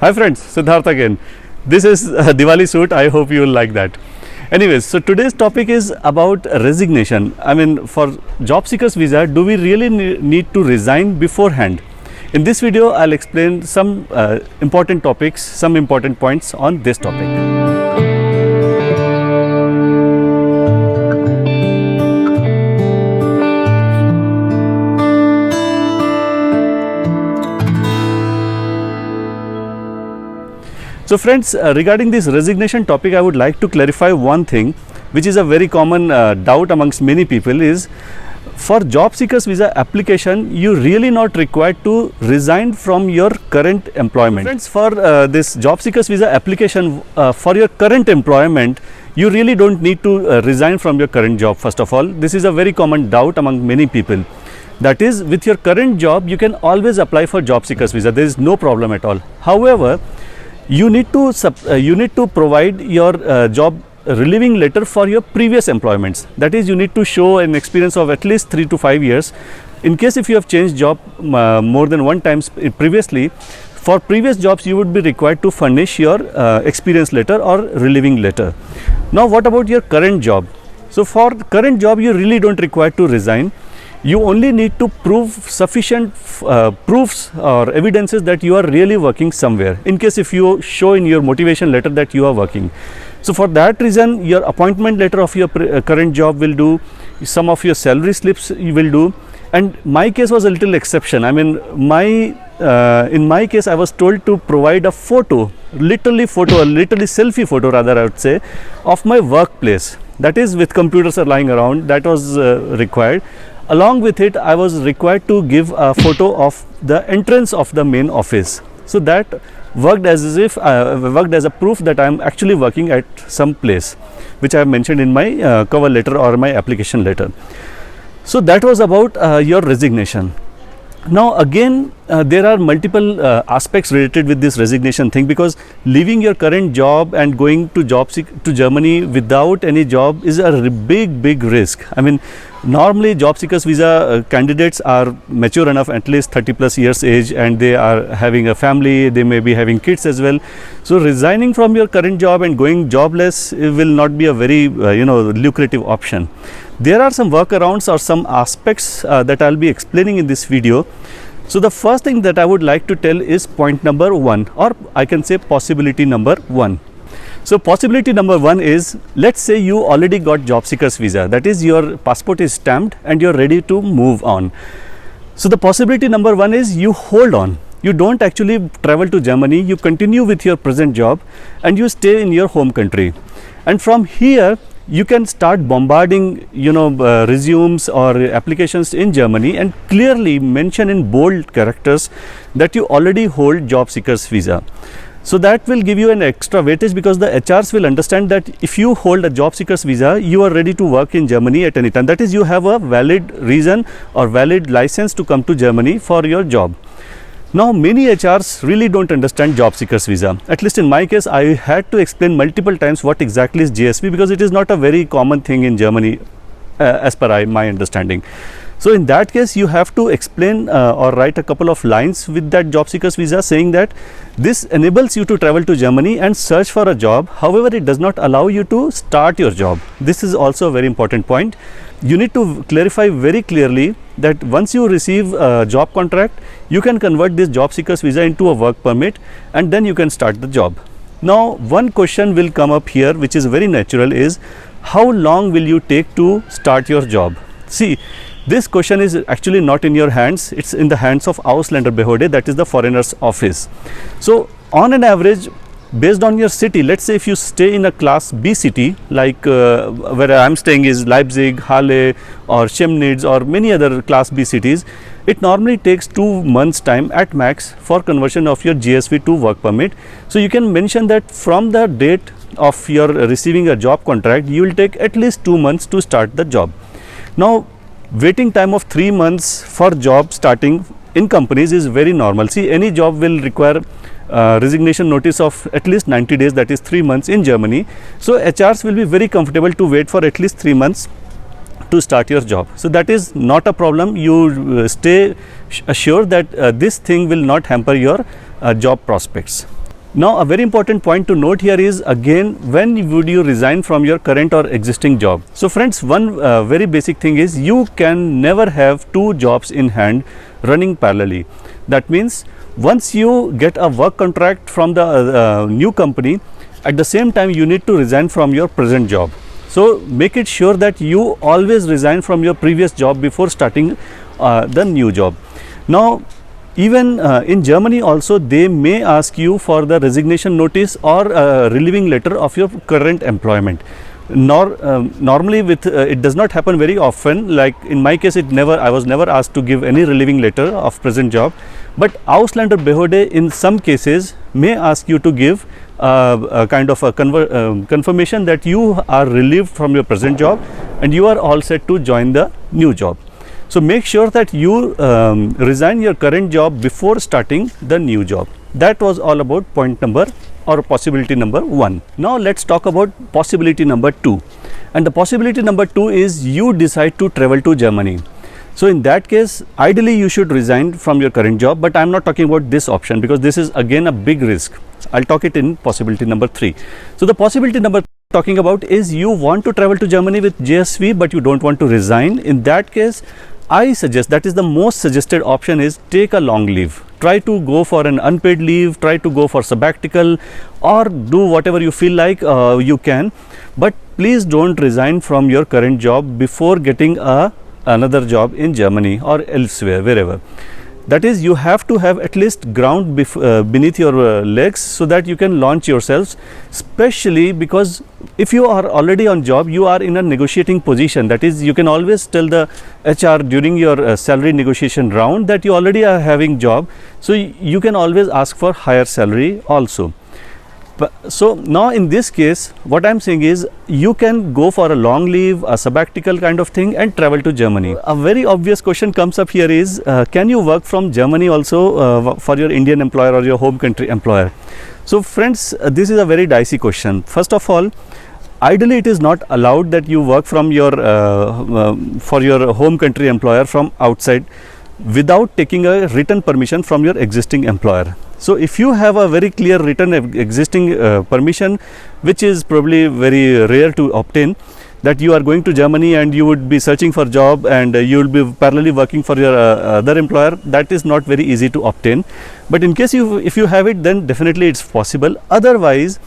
Hi friends, Siddharth again. This is Diwali suit. I hope you will like that. Anyways, so today's topic is about resignation. I mean, for job seekers visa, do we really need to resign beforehand? In this video, I'll explain some important topics, some important points on this topic. So friends, regarding this resignation topic, I would like to clarify one thing, which is a very common doubt amongst many people is, for job seekers visa application, you really not required to resign from your current employment. Friends, for this job seekers visa application, for your current employment, you really don't need to resign from your current job. First of all, this is a very common doubt among many people. That is, with your current job, you can always apply for job seekers visa. There is no problem at all. However, you need to provide your job relieving letter for your previous employments. That is, you need to show an experience of at least 3 to 5 years. In case if you have changed job more than one time previously, for previous jobs you would be required to furnish your experience letter or relieving letter. Now what about your current job? So for current job, you really don't require to resign. You only need to prove sufficient proofs or evidences that you are really working somewhere, in case if you show in your motivation letter that you are working. So for that reason, your appointment letter of your current job will do, some of your salary slips you will do. And my case was a little exception. I mean, in my case, I was told to provide a photo, literally selfie photo rather, I would say, of my workplace. That is, with computers are lying around, that was required. Along with it, I was required to give a photo of the entrance of the main office. So that worked as a proof that I am actually working at some place, which I have mentioned in my cover letter or my application letter. So that was about your resignation. Now again, there are multiple aspects related with this resignation thing, because leaving your current job and going to Germany without any job is a big risk. I mean, normally job seekers visa candidates are mature enough, at least 30 plus years age, and they are having a family, they may be having kids as well. So resigning from your current job and going jobless will not be a very lucrative option. There are some workarounds or some aspects that I'll be explaining in this video. So the first thing that I would like to tell is point number 1, or I can say possibility number 1. So possibility number 1 is, let's say you already got job seekers visa, that is, your passport is stamped and you're ready to move on. So the possibility number 1 is you hold on. You don't actually travel to Germany, you continue with your present job and you stay in your home country. And from here, you can start bombarding resumes or applications in Germany and clearly mention in bold characters that you already hold job seekers visa. So that will give you an extra weightage, because the HRs will understand that if you hold a job seekers visa, you are ready to work in Germany at any time. That is, you have a valid reason or valid license to come to Germany for your job. Now many HRs really don't understand job seekers visa. At least in my case, I had to explain multiple times what exactly is JSV, because it is not a very common thing in Germany as per my understanding. So in that case, you have to explain or write a couple of lines with that job seekers visa, saying that this enables you to travel to Germany and search for a job. However, it does not allow you to start your job. This is also a very important point. You need to clarify very clearly that once you receive a job contract, you can convert this job seekers visa into a work permit, and then you can start the job. Now one question will come up here, which is very natural, is how long will you take to start your job? See, this question is actually not in your hands, it's in the hands of Ausländerbehörde, that is the foreigners office. So on an average, based on your city, let's say if you stay in a class B city, like where I am staying is Leipzig, Halle or Chemnitz or many other class B cities, it normally takes 2 months time at max for conversion of your JSV to work permit. So you can mention that from the date of your receiving a job contract, you will take at least 2 months to start the job. Now waiting time of 3 months for job starting in companies is very normal. See, any job will require resignation notice of at least 90 days, that is 3 months in Germany. So HRs will be very comfortable to wait for at least 3 months to start your job. So that is not a problem. You stay assured that this thing will not hamper your job prospects. Now a very important point to note here is, again, when would you resign from your current or existing job? So friends, one very basic thing is, you can never have two jobs in hand running parallelly. That means once you get a work contract from the new company, at the same time you need to resign from your present job. So make it sure that you always resign from your previous job before starting the new job. Now even in Germany also, they may ask you for the resignation notice or relieving letter of your current employment. Normally it does not happen very often. Like in my case, I was never asked to give any relieving letter of present job, but Ausländerbehörde in some cases may ask you to give a kind of a confirmation that you are relieved from your present job and you are all set to join the new job. So make sure that you resign your current job before starting the new job. That was all about point number or possibility number 1. Now let's talk about possibility number 2. And the possibility number 2 is, you decide to travel to Germany. So in that case, ideally you should resign from your current job, but I am not talking about this option because this is again a big risk. I'll talk it in possibility number 3. So the possibility number talking about is, you want to travel to Germany with JSV but you don't want to resign. In that case, I suggest, that is the most suggested option, is take a long leave. Try to go for an unpaid leave, try to go for sabbatical, or do whatever you feel like you can, but please don't resign from your current job before getting another job in Germany or elsewhere, wherever. That is, you have to have at least ground beneath your legs so that you can launch yourselves, especially because if you are already on job, you are in a negotiating position. That is, you can always tell the HR during your salary negotiation round that you already are having job, so you can always ask for higher salary also. So now in this case, what I am saying is, you can go for a long leave, a sabbatical kind of thing, and travel to Germany. A very obvious question comes up here is, can you work from Germany also for your Indian employer or your home country employer? So friends, this is a very dicey question. First of all, ideally it is not allowed that you work from your for your home country employer from outside without taking a written permission from your existing employer. So if you have a very clear written existing permission, which is probably very rare to obtain, that you are going to Germany and you would be searching for job and you will be parallelly working for your other employer, that is not very easy to obtain. But in case if you have it, then definitely it's possible. Otherwise,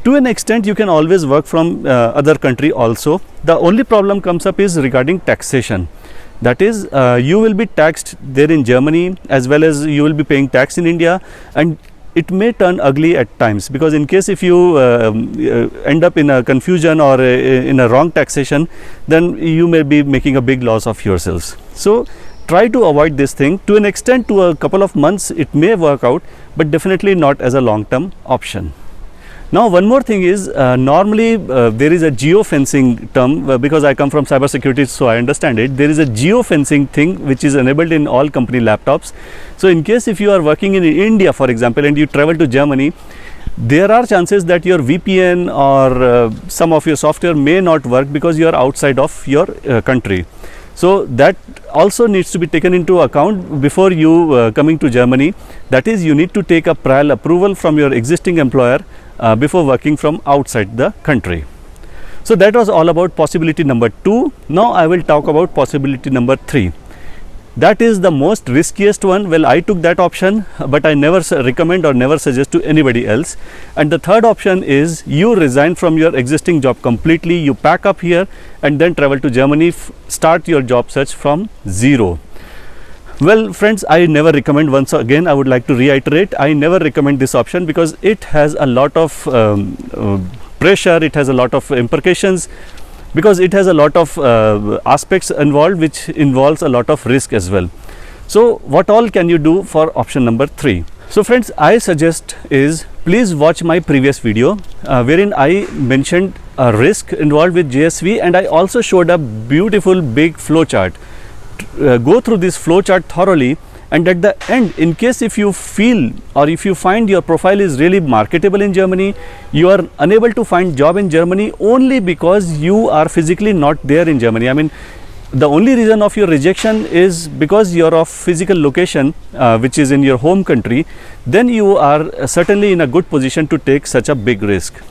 to an extent, you can always work from other country also. The only problem comes up is regarding taxation. That is, you will be taxed there in Germany as well as you will be paying tax in India, and it may turn ugly at times, because in case if you end up in a confusion or in a wrong taxation, then you may be making a big loss of yourselves. So try to avoid this thing. To an extent, to a couple of months it may work out, but definitely not as a long-term option. Now one more thing is, normally there is a geofencing term, because I come from cybersecurity, so I understand it. There is a geofencing thing which is enabled in all company laptops. So in case if you are working in India, for example, and you travel to Germany, there are chances that your VPN or some of your software may not work because you are outside of your country. So that also needs to be taken into account before you coming to Germany. That is, you need to take a prior approval from your existing employer before working from outside the country. So that was all about possibility number 2. Now I will talk about possibility number 3. That is the most riskiest one. Well, I took that option, but I never recommend or never suggest to anybody else. And the third option is, you resign from your existing job completely, you pack up here and then travel to Germany, start your job search from zero. Well friends, I never recommend, once again I would like to reiterate, I never recommend this option because it has a lot of pressure, it has a lot of implications, because it has a lot of aspects involved, which involves a lot of risk as well. So what all can you do for option number 3? So friends, I suggest is, please watch my previous video wherein I mentioned a risk involved with JSV, and I also showed a beautiful big flow chart. Go through this flow chart thoroughly, and at the end, in case if you feel or if you find your profile is really marketable in Germany, you are unable to find job in Germany only because you are physically not there in Germany. I mean, the only reason of your rejection is because you're of physical location which is in your home country, then you are certainly in a good position to take such a big risk.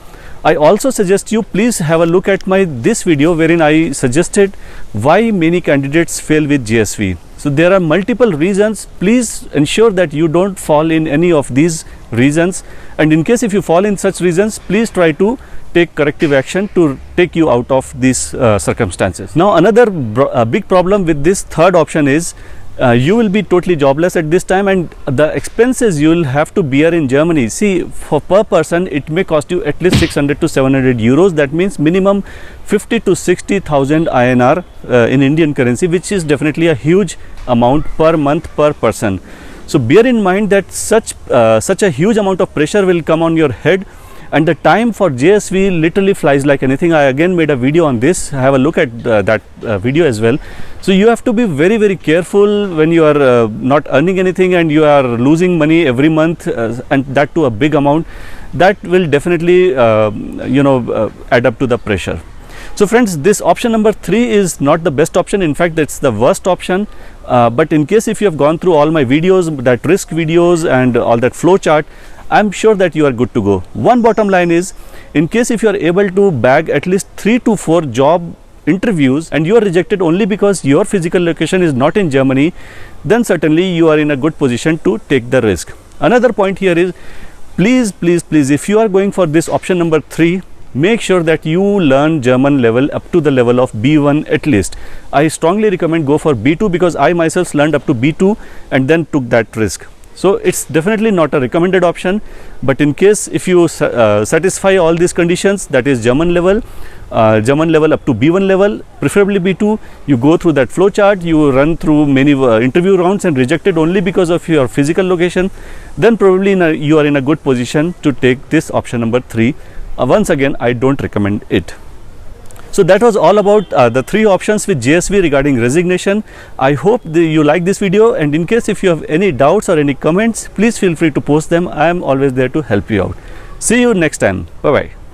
I also suggest you please have a look at this video wherein I suggested why many candidates fail with JSV. So there are multiple reasons. Please ensure that you don't fall in any of these reasons, and in case if you fall in such reasons, please try to take corrective action to take you out of these circumstances. Now another big problem with this third option is you will be totally jobless at this time, and the expenses you will have to bear in Germany. See, for per person it may cost you at least 600 to 700 euros. That means minimum 50 to 60,000 INR in Indian currency, which is definitely a huge amount per month per person. So bear in mind that such a huge amount of pressure will come on your head, and the time for JSV literally flies like anything. I again made a video on this. Have a look at that video as well. So you have to be very, very careful when you are not earning anything and you are losing money every month, and that to a big amount. That will definitely add up to the pressure. So friends, this option number 3 is not the best option. In fact, it's the worst option. But in case if you have gone through all my videos, that risk videos and all that flow chart, I'm sure that you are good to go. One bottom line is, in case if you are able to bag at least 3 to 4 job interviews and you are rejected only because your physical location is not in Germany, then certainly you are in a good position to take the risk. Another point here is, please, if you are going for this option number 3, make sure that you learn German level up to the level of B1 at least. I strongly recommend go for B2 because I myself learned up to B2 and then took that risk. So it's definitely not a recommended option, but in case if you satisfy all these conditions, that is German level up to B1 level, preferably B2, you go through that flow chart, you run through many interview rounds and rejected only because of your physical location, then probably you are in a good position to take this option number 3. Once again, I don't recommend it. So that was all about the 3 options with JSV regarding resignation. I hope you like this video, and in case if you have any doubts or any comments, please feel free to post them. I am always there to help you out. See you next time. Bye bye.